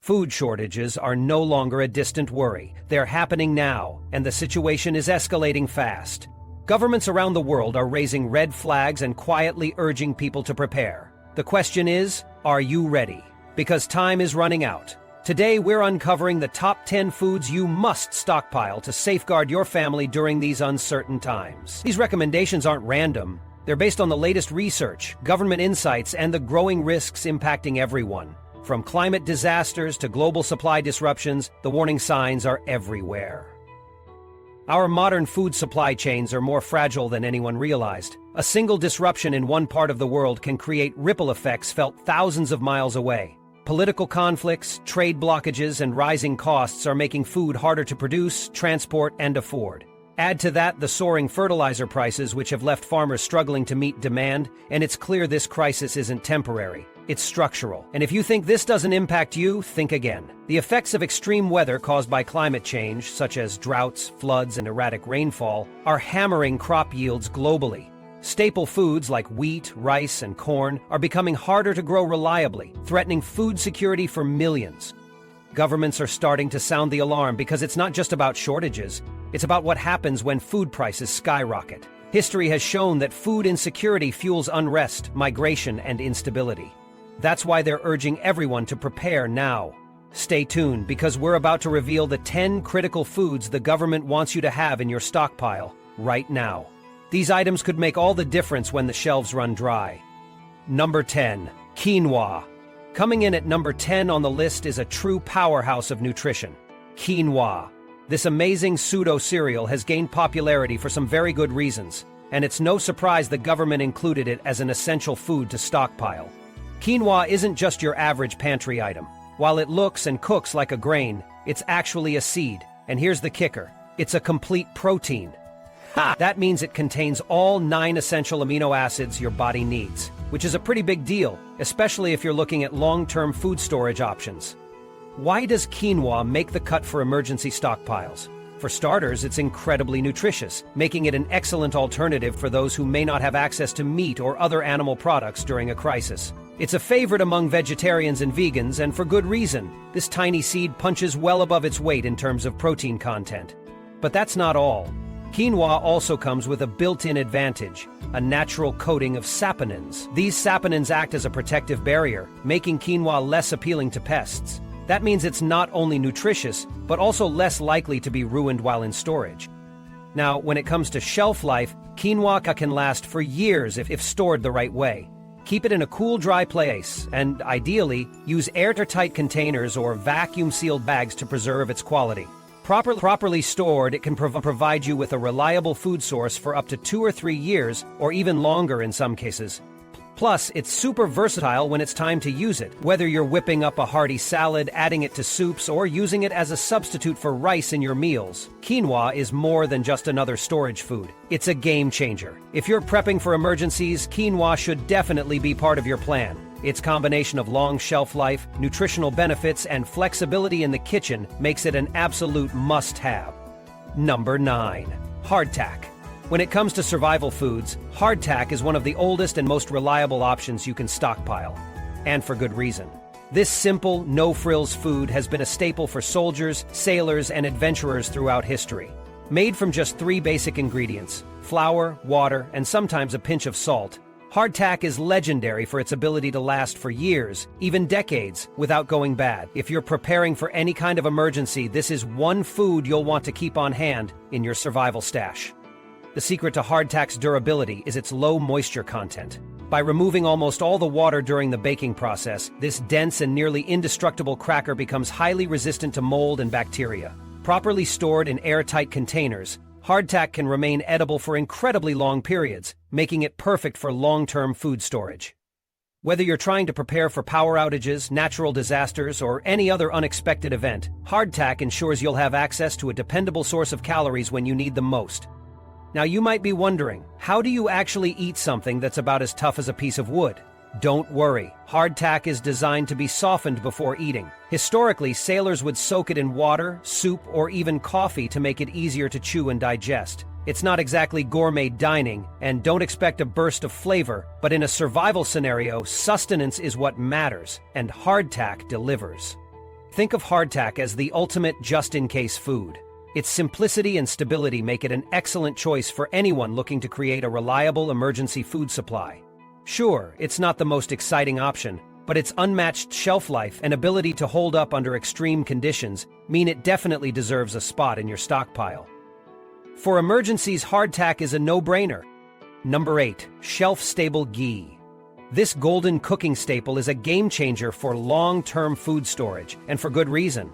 Food shortages are no longer a distant worry. They're happening now, and the situation is escalating fast. Governments around the world are raising red flags and quietly urging people to prepare. The question is, are you ready? Because time is running out. Today we're uncovering the top 10 foods you must stockpile to safeguard your family during these uncertain times. These recommendations aren't random. They're based on the latest research, government insights, and the growing risks impacting everyone. From climate disasters to global supply disruptions, the warning signs are everywhere. Our modern food supply chains are more fragile than anyone realized. A single disruption in one part of the world can create ripple effects felt thousands of miles away. Political conflicts, trade blockages, and rising costs are making food harder to produce, transport, and afford. Add to that the soaring fertilizer prices, which have left farmers struggling to meet demand, and it's clear this crisis isn't temporary. It's structural. And if you think this doesn't impact you, think again. The effects of extreme weather caused by climate change, such as droughts, floods, and erratic rainfall, are hammering crop yields globally. Staple foods like wheat, rice, and corn are becoming harder to grow reliably, threatening food security for millions. Governments are starting to sound the alarm because it's not just about shortages, it's about what happens when food prices skyrocket. History has shown that food insecurity fuels unrest, migration, and instability. That's why they're urging everyone to prepare now. Stay tuned, because we're about to reveal the 10 critical foods the government wants you to have in your stockpile right now. These items could make all the difference when the shelves run dry. Number 10. Quinoa. Coming in at number 10 on the list is a true powerhouse of nutrition. Quinoa. This amazing pseudo-cereal has gained popularity for some very good reasons, and it's no surprise the government included it as an essential food to stockpile. Quinoa isn't just your average pantry item. While it looks and cooks like a grain, it's actually a seed. And here's the kicker. It's a complete protein. That means it contains all 9 essential amino acids your body needs, which is a pretty big deal, especially if you're looking at long-term food storage options. Why does quinoa make the cut for emergency stockpiles? For starters, it's incredibly nutritious, making it an excellent alternative for those who may not have access to meat or other animal products during a crisis. It's a favorite among vegetarians and vegans, and for good reason. This tiny seed punches well above its weight in terms of protein content. But that's not all. Quinoa also comes with a built-in advantage, a natural coating of saponins. These saponins act as a protective barrier, making quinoa less appealing to pests. That means it's not only nutritious, but also less likely to be ruined while in storage. Now, when it comes to shelf life, quinoa can last for years if stored the right way. Keep it in a cool, dry place, and ideally, use airtight containers or vacuum-sealed bags to preserve its quality. Properly stored, it can provide you with a reliable food source for up to 2 or 3 years, or even longer in some cases. Plus, it's super versatile when it's time to use it. Whether you're whipping up a hearty salad, adding it to soups, or using it as a substitute for rice in your meals, quinoa is more than just another storage food. It's a game changer. If you're prepping for emergencies, quinoa should definitely be part of your plan. Its combination of long shelf life, nutritional benefits, and flexibility in the kitchen makes it an absolute must-have. Number 9. Hardtack. When it comes to survival foods, hardtack is one of the oldest and most reliable options you can stockpile. And for good reason. This simple, no-frills food has been a staple for soldiers, sailors, and adventurers throughout history. Made from just 3 basic ingredients: flour, water, and sometimes a pinch of salt, hardtack is legendary for its ability to last for years, even decades, without going bad. If you're preparing for any kind of emergency, this is one food you'll want to keep on hand in your survival stash. The secret to hardtack's durability is its low moisture content. By removing almost all the water during the baking process, this dense and nearly indestructible cracker becomes highly resistant to mold and bacteria. Properly stored in airtight containers, hardtack can remain edible for incredibly long periods, making it perfect for long-term food storage. Whether you're trying to prepare for power outages, natural disasters, or any other unexpected event, hardtack ensures you'll have access to a dependable source of calories when you need them most. Now you might be wondering, how do you actually eat something that's about as tough as a piece of wood? Don't worry, hardtack is designed to be softened before eating. Historically, sailors would soak it in water, soup, or even coffee to make it easier to chew and digest. It's not exactly gourmet dining, and don't expect a burst of flavor, but in a survival scenario, sustenance is what matters, and hardtack delivers. Think of hardtack as the ultimate just-in-case food. Its simplicity and stability make it an excellent choice for anyone looking to create a reliable emergency food supply. Sure, it's not the most exciting option, but its unmatched shelf life and ability to hold up under extreme conditions mean it definitely deserves a spot in your stockpile. For emergencies, hardtack is a no-brainer. Number 8. Shelf-stable ghee. This golden cooking staple is a game-changer for long-term food storage, and for good reason.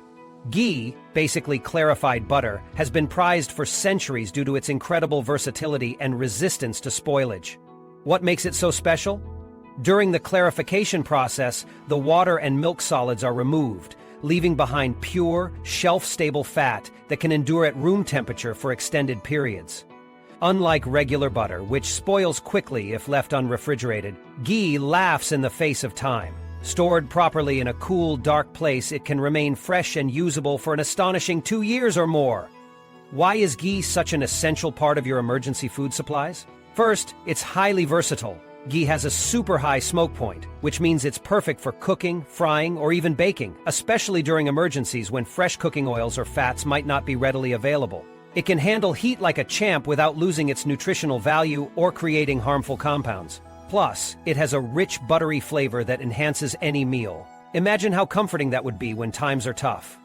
Ghee, basically clarified butter, has been prized for centuries due to its incredible versatility and resistance to spoilage. What makes it so special? During the clarification process, the water and milk solids are removed, leaving behind pure, shelf-stable fat that can endure at room temperature for extended periods. Unlike regular butter, which spoils quickly if left unrefrigerated, ghee laughs in the face of time. Stored properly in a cool, dark place, it can remain fresh and usable for an astonishing 2 years or more. Why is ghee such an essential part of your emergency food supplies? First, it's highly versatile. Ghee has a super high smoke point, which means it's perfect for cooking, frying, or even baking, especially during emergencies when fresh cooking oils or fats might not be readily available. It can handle heat like a champ without losing its nutritional value or creating harmful compounds. Plus, it has a rich, buttery flavor that enhances any meal. Imagine how comforting that would be when times are tough.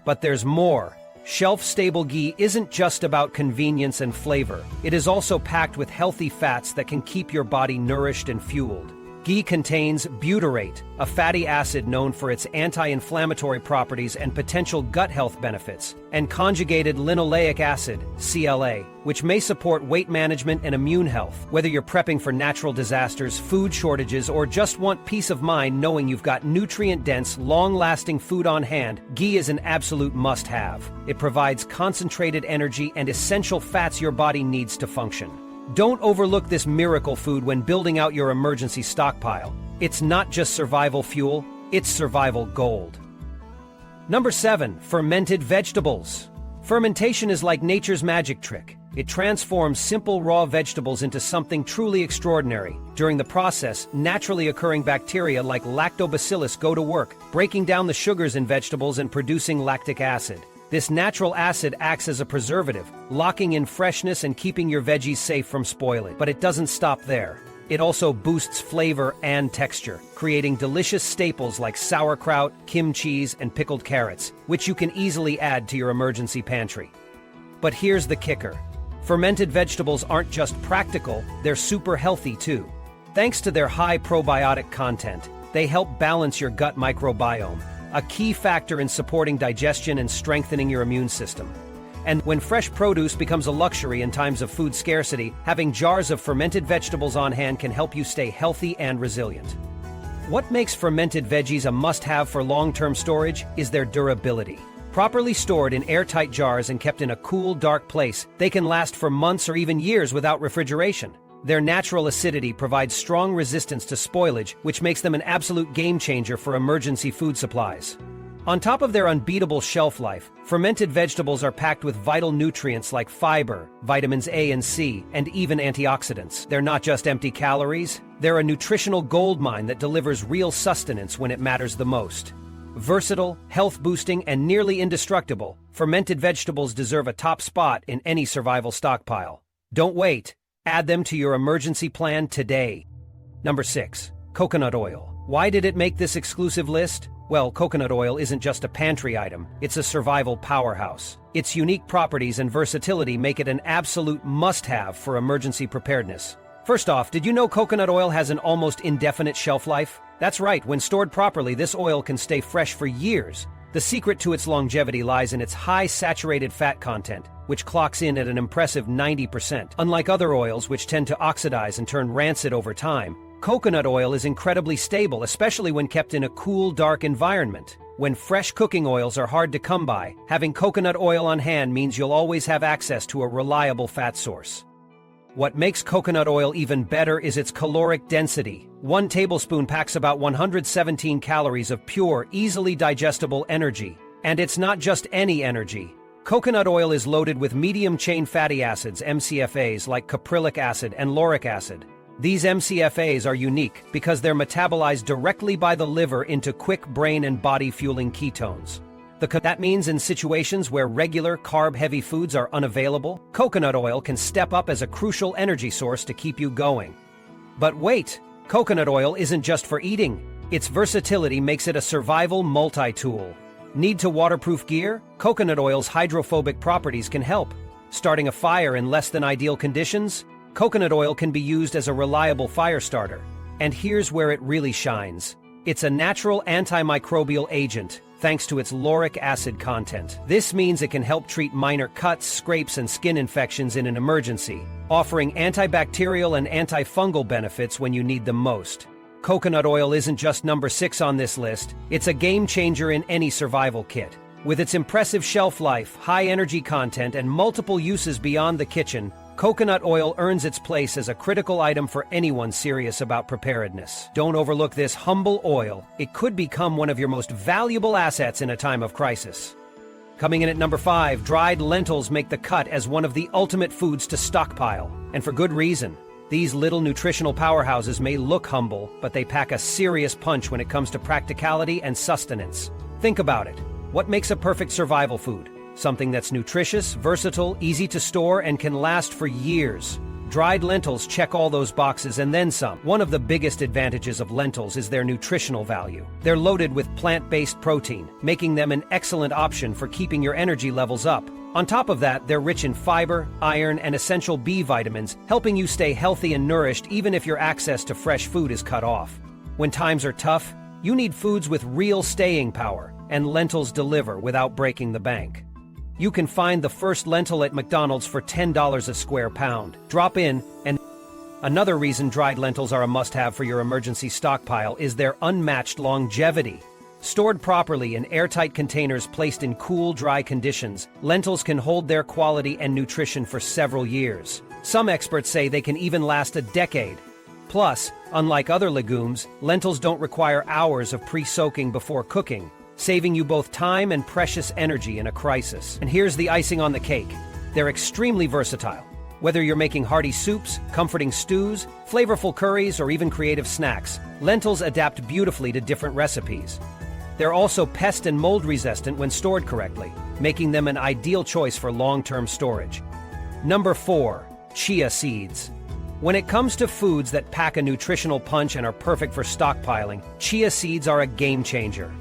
But there's more. Shelf-stable ghee isn't just about convenience and flavor. It is also packed with healthy fats that can keep your body nourished and fueled. Ghee contains butyrate, a fatty acid known for its anti-inflammatory properties and potential gut health benefits, and conjugated linoleic acid, CLA, which may support weight management and immune health. Whether you're prepping for natural disasters, food shortages, or just want peace of mind knowing you've got nutrient-dense, long-lasting food on hand, ghee is an absolute must-have. It provides concentrated energy and essential fats your body needs to function. Don't overlook this miracle food when building out your emergency stockpile. It's not just survival fuel, it's survival gold. Number 7. Fermented vegetables. Fermentation is like nature's magic trick. It transforms simple raw vegetables into something truly extraordinary. During the process, naturally occurring bacteria like lactobacillus go to work, breaking down the sugars in vegetables and producing lactic acid. This natural acid acts as a preservative, locking in freshness and keeping your veggies safe from spoiling. But it doesn't stop there. It also boosts flavor and texture, creating delicious staples like sauerkraut, kimchi, and pickled carrots, which you can easily add to your emergency pantry. But here's the kicker. Fermented vegetables aren't just practical, they're super healthy too. Thanks to their high probiotic content, they help balance your gut microbiome, a key factor in supporting digestion and strengthening your immune system. And when fresh produce becomes a luxury in times of food scarcity, having jars of fermented vegetables on hand can help you stay healthy and resilient. What makes fermented veggies a must-have for long-term storage is their durability. Properly stored in airtight jars and kept in a cool, dark place, they can last for months or even years without refrigeration. Their natural acidity provides strong resistance to spoilage, which makes them an absolute game-changer for emergency food supplies. On top of their unbeatable shelf life, fermented vegetables are packed with vital nutrients like fiber, vitamins A and C, and even antioxidants. They're not just empty calories, they're a nutritional goldmine that delivers real sustenance when it matters the most. Versatile, health-boosting, and nearly indestructible, fermented vegetables deserve a top spot in any survival stockpile. Don't wait. Add them to your emergency plan today. Number 6. Coconut oil. Why did it make this exclusive list? Well, coconut oil isn't just a pantry item, it's a survival powerhouse. Its unique properties and versatility make it an absolute must-have for emergency preparedness. First off, did you know coconut oil has an almost indefinite shelf life? That's right, when stored properly, this oil can stay fresh for years. The secret to its longevity lies in its high saturated fat content, which clocks in at an impressive 90%. Unlike other oils which tend to oxidize and turn rancid over time, coconut oil is incredibly stable, especially when kept in a cool, dark environment. When fresh cooking oils are hard to come by, having coconut oil on hand means you'll always have access to a reliable fat source. What makes coconut oil even better is its caloric density. 1 tablespoon packs about 117 calories of pure, easily digestible energy. And it's not just any energy. Coconut oil is loaded with medium-chain fatty acids, MCFAs, like caprylic acid and lauric acid. These MCFAs are unique because they're metabolized directly by the liver into quick brain and body-fueling ketones. That means in situations where regular carb-heavy foods are unavailable, coconut oil can step up as a crucial energy source to keep you going. But wait, coconut oil isn't just for eating. Its versatility makes it a survival multi-tool. Need to waterproof gear? Coconut oil's hydrophobic properties can help. Starting a fire in less than ideal conditions? Coconut oil can be used as a reliable fire starter. And here's where it really shines. It's a natural antimicrobial agent, thanks to its lauric acid content. This means it can help treat minor cuts, scrapes, and skin infections in an emergency, offering antibacterial and antifungal benefits when you need them most. Coconut oil isn't just number 6 on this list, it's a game changer in any survival kit. With its impressive shelf life, high energy content, and multiple uses beyond the kitchen, coconut oil earns its place as a critical item for anyone serious about preparedness. Don't overlook this humble oil. It could become one of your most valuable assets in a time of crisis. Coming in at number 5, dried lentils make the cut as one of the ultimate foods to stockpile, and for good reason. These little nutritional powerhouses may look humble, but they pack a serious punch when it comes to practicality and sustenance. Think about it. What makes a perfect survival food? Something that's nutritious, versatile, easy to store, and can last for years. Dried lentils check all those boxes and then some. One of the biggest advantages of lentils is their nutritional value. They're loaded with plant-based protein, making them an excellent option for keeping your energy levels up. On top of that, they're rich in fiber, iron, and essential B vitamins, helping you stay healthy and nourished even if your access to fresh food is cut off. When times are tough, you need foods with real staying power, and lentils deliver without breaking the bank. You can find the first lentil at McDonald's for $10 a square pound. Drop in, and another reason dried lentils are a must-have for your emergency stockpile is their unmatched longevity. Stored properly in airtight containers placed in cool, dry conditions, lentils can hold their quality and nutrition for several years. Some experts say they can even last a decade. Plus, unlike other legumes, lentils don't require hours of pre-soaking before cooking, saving you both time and precious energy in a crisis. And here's the icing on the cake. They're extremely versatile. Whether you're making hearty soups, comforting stews, flavorful curries, or even creative snacks, lentils adapt beautifully to different recipes. They're also pest and mold resistant when stored correctly, making them an ideal choice for long-term storage. Number 4, chia seeds. When it comes to foods that pack a nutritional punch and are perfect for stockpiling, chia seeds are a game changer.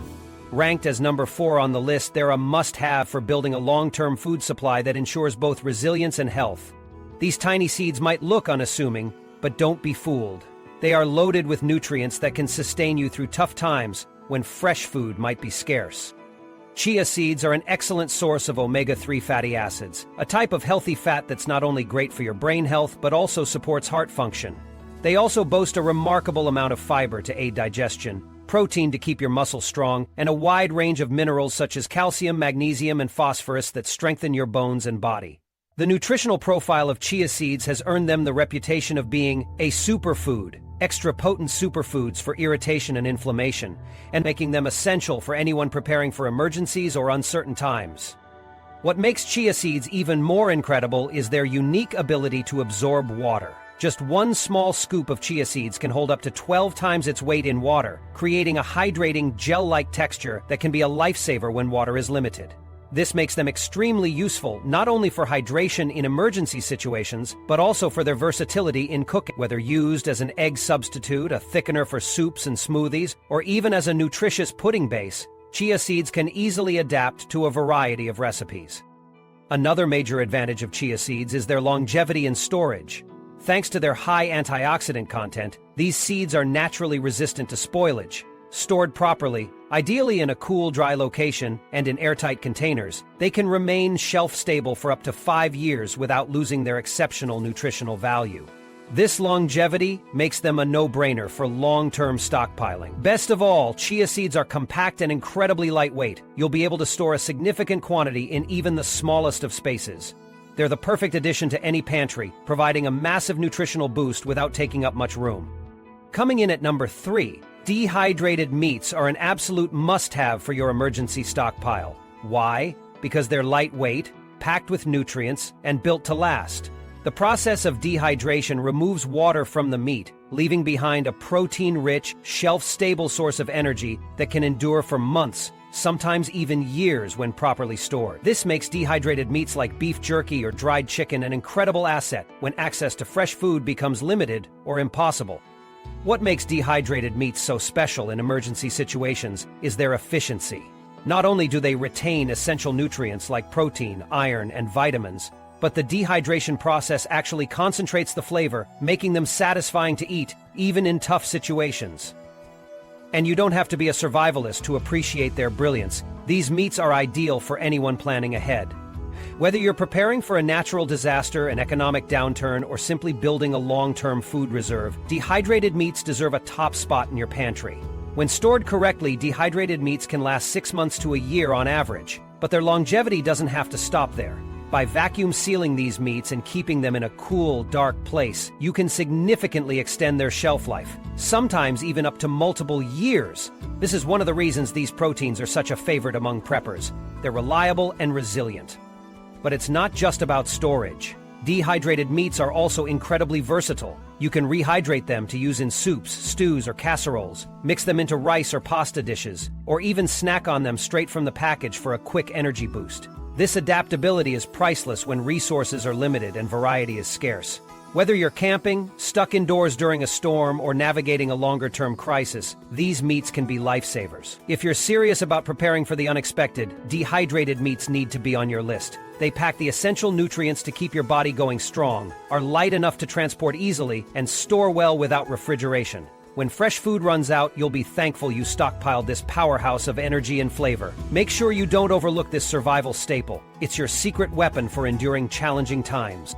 Ranked as number 4 on the list, they're a must-have for building a long-term food supply that ensures both resilience and health. These tiny seeds might look unassuming, but don't be fooled. They are loaded with nutrients that can sustain you through tough times when fresh food might be scarce. Chia seeds are an excellent source of omega-3 fatty acids, a type of healthy fat that's not only great for your brain health but also supports heart function. They also boast a remarkable amount of fiber to aid digestion, protein to keep your muscles strong, and a wide range of minerals such as calcium, magnesium, and phosphorus that strengthen your bones and body. The nutritional profile of chia seeds has earned them the reputation of being a superfood, extra potent superfoods for irritation and inflammation, and making them essential for anyone preparing for emergencies or uncertain times. What makes chia seeds even more incredible is their unique ability to absorb water. Just one small scoop of chia seeds can hold up to 12 times its weight in water, creating a hydrating, gel-like texture that can be a lifesaver when water is limited. This makes them extremely useful not only for hydration in emergency situations, but also for their versatility in cooking. Whether used as an egg substitute, a thickener for soups and smoothies, or even as a nutritious pudding base, chia seeds can easily adapt to a variety of recipes. Another major advantage of chia seeds is their longevity in storage. Thanks to their high antioxidant content, these seeds are naturally resistant to spoilage. Stored properly, ideally in a cool, dry location and in airtight containers, they can remain shelf-stable for up to 5 years without losing their exceptional nutritional value. This longevity makes them a no-brainer for long-term stockpiling. Best of all, chia seeds are compact and incredibly lightweight. You'll be able to store a significant quantity in even the smallest of spaces. They're the perfect addition to any pantry, providing a massive nutritional boost without taking up much room. Coming in at number 3, dehydrated meats are an absolute must-have for your emergency stockpile. Why? Because they're lightweight, packed with nutrients, and built to last. The process of dehydration removes water from the meat, leaving behind a protein-rich, shelf-stable source of energy that can endure for months, sometimes even years when properly stored. This makes dehydrated meats like beef jerky or dried chicken an incredible asset when access to fresh food becomes limited or impossible. What makes dehydrated meats so special in emergency situations is their efficiency. Not only do they retain essential nutrients like protein, iron, and vitamins, but the dehydration process actually concentrates the flavor, making them satisfying to eat, even in tough situations. And you don't have to be a survivalist to appreciate their brilliance. These meats are ideal for anyone planning ahead. Whether you're preparing for a natural disaster, an economic downturn, or simply building a long-term food reserve, dehydrated meats deserve a top spot in your pantry. When stored correctly, dehydrated meats can last 6 months to a year on average, but their longevity doesn't have to stop there. By vacuum sealing these meats and keeping them in a cool, dark place, you can significantly extend their shelf life, sometimes even up to multiple years. This is one of the reasons these proteins are such a favorite among preppers. They're reliable and resilient. But it's not just about storage. Dehydrated meats are also incredibly versatile. You can rehydrate them to use in soups, stews, or casseroles, mix them into rice or pasta dishes, or even snack on them straight from the package for a quick energy boost. This adaptability is priceless when resources are limited and variety is scarce. Whether you're camping, stuck indoors during a storm, or navigating a longer-term crisis, these meats can be lifesavers. If you're serious about preparing for the unexpected, dehydrated meats need to be on your list. They pack the essential nutrients to keep your body going strong, are light enough to transport easily, and store well without refrigeration. When fresh food runs out, you'll be thankful you stockpiled this powerhouse of energy and flavor. Make sure you don't overlook this survival staple. It's your secret weapon for enduring challenging times.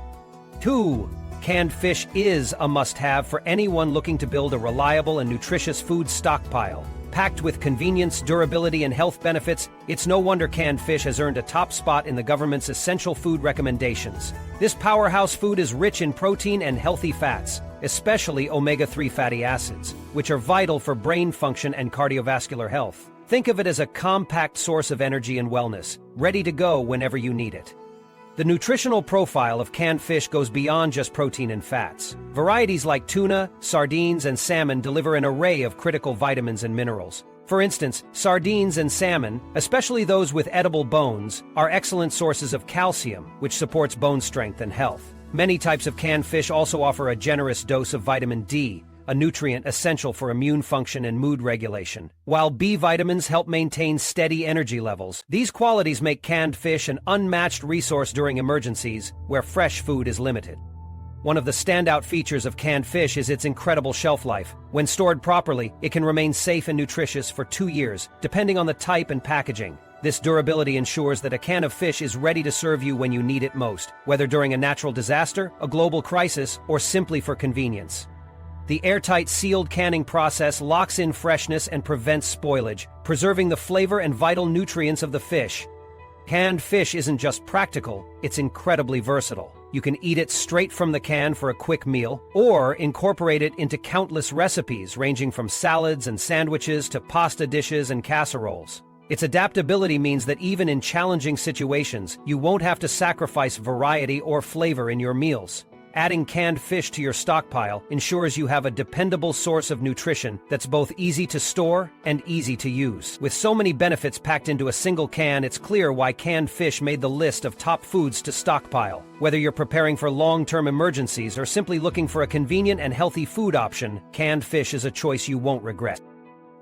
2. Canned fish is a must-have for anyone looking to build a reliable and nutritious food stockpile. Packed with convenience, durability, and health benefits, it's no wonder canned fish has earned a top spot in the government's essential food recommendations. This powerhouse food is rich in protein and healthy fats, especially omega-3 fatty acids, which are vital for brain function and cardiovascular health. Think of it as a compact source of energy and wellness, ready to go whenever you need it. The nutritional profile of canned fish goes beyond just protein and fats. Varieties like tuna, sardines, and salmon deliver an array of critical vitamins and minerals. For instance, sardines and salmon, especially those with edible bones, are excellent sources of calcium, which supports bone strength and health. Many types of canned fish also offer a generous dose of vitamin D, a nutrient essential for immune function and mood regulation. While B vitamins help maintain steady energy levels, these qualities make canned fish an unmatched resource during emergencies where fresh food is limited. One of the standout features of canned fish is its incredible shelf life. When stored properly, it can remain safe and nutritious for 2 years, depending on the type and packaging. This durability ensures that a can of fish is ready to serve you when you need it most, whether during a natural disaster, a global crisis, or simply for convenience. The airtight sealed canning process locks in freshness and prevents spoilage, preserving the flavor and vital nutrients of the fish. Canned fish isn't just practical, it's incredibly versatile. You can eat it straight from the can for a quick meal, or incorporate it into countless recipes ranging from salads and sandwiches to pasta dishes and casseroles. Its adaptability means that even in challenging situations, you won't have to sacrifice variety or flavor in your meals. Adding canned fish to your stockpile ensures you have a dependable source of nutrition that's both easy to store and easy to use. With so many benefits packed into a single can, it's clear why canned fish made the list of top foods to stockpile. Whether you're preparing for long-term emergencies or simply looking for a convenient and healthy food option, canned fish is a choice you won't regret.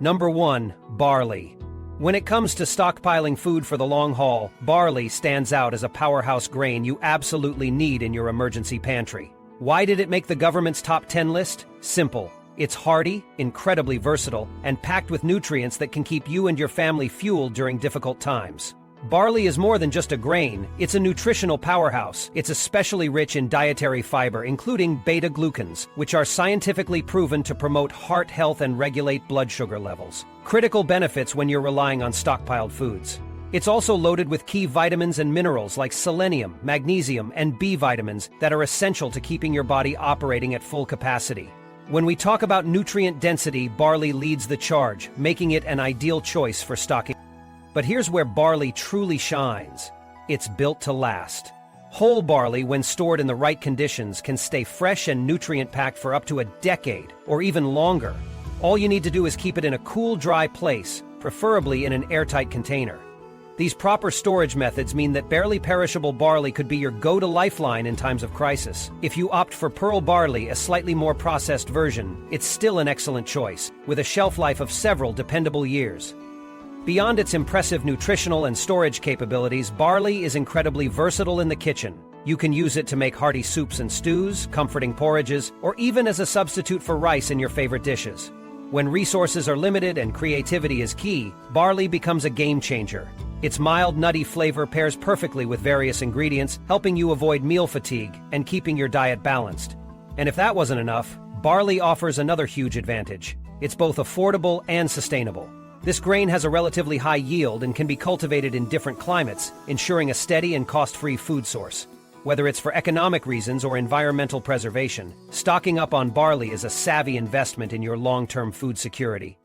Number 1. Barley. When it comes to stockpiling food for the long haul, barley stands out as a powerhouse grain you absolutely need in your emergency pantry. Why did it make the government's top 10 list? Simple. It's hearty, incredibly versatile, and packed with nutrients that can keep you and your family fueled during difficult times. Barley is more than just a grain, it's a nutritional powerhouse. It's especially rich in dietary fiber, including beta-glucans, which are scientifically proven to promote heart health and regulate blood sugar levels. Critical benefits when you're relying on stockpiled foods. It's also loaded with key vitamins and minerals like selenium, magnesium, and B vitamins that are essential to keeping your body operating at full capacity. When we talk about nutrient density, barley leads the charge, making it an ideal choice for stocking. But here's where barley truly shines. It's built to last. Whole barley, when stored in the right conditions, can stay fresh and nutrient-packed for up to a decade, or even longer. All you need to do is keep it in a cool, dry place, preferably in an airtight container. These proper storage methods mean that barely perishable barley could be your go-to lifeline in times of crisis. If you opt for pearl barley, a slightly more processed version, it's still an excellent choice, with a shelf life of several dependable years. Beyond its impressive nutritional and storage capabilities, barley is incredibly versatile in the kitchen. You can use it to make hearty soups and stews, comforting porridges, or even as a substitute for rice in your favorite dishes. When resources are limited and creativity is key, barley becomes a game changer. Its mild, nutty flavor pairs perfectly with various ingredients, helping you avoid meal fatigue and keeping your diet balanced. And if that wasn't enough, barley offers another huge advantage. It's both affordable and sustainable. This grain has a relatively high yield and can be cultivated in different climates, ensuring a steady and cost-free food source. Whether it's for economic reasons or environmental preservation, stocking up on barley is a savvy investment in your long-term food security.